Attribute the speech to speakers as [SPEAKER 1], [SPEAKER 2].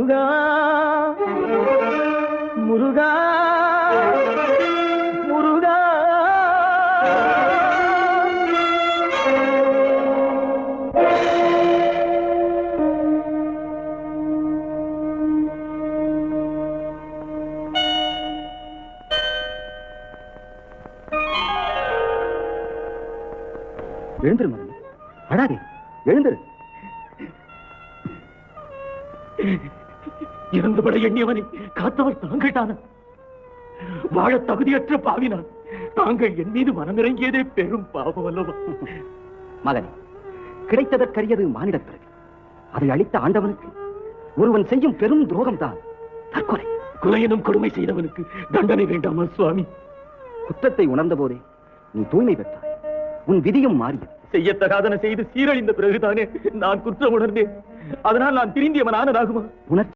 [SPEAKER 1] முருகா முருகா முருகா
[SPEAKER 2] எழுந்திரு மகன், அழாதே, எழுந்திரு.
[SPEAKER 1] இறந்துபட எண்ணியவனை காத்தவர் தாங்கள் தான. வாழ தகுதியற்ற பாவினான் தாங்கள் என் மீது மனமிறங்கியதே பெரும் பாவம் அல்லவா?
[SPEAKER 2] மகனே, கிடைத்ததற்கரியது மானிடப் பிறகு. அதை அளித்த ஆண்டவனுக்கு ஒருவன் செய்யும் பெரும் துரோகம் தான் தற்கொலை.
[SPEAKER 1] கொலையினும் கொடுமை செய்தவனுக்கு தண்டனை வேண்டாமா சுவாமி?
[SPEAKER 2] குற்றத்தை உணர்ந்த போதே நீ தூய்மை பெற்றாய். உன் விதியும் மாறியது.
[SPEAKER 1] செய்யத்தகாதன செய்து சீரழிந்த பிறகுதானே நான் குற்றம் உணர்ந்தேன். அதனால் நான் திருந்தியவன் ஆனதாகுமா?
[SPEAKER 2] உணர்ச்சி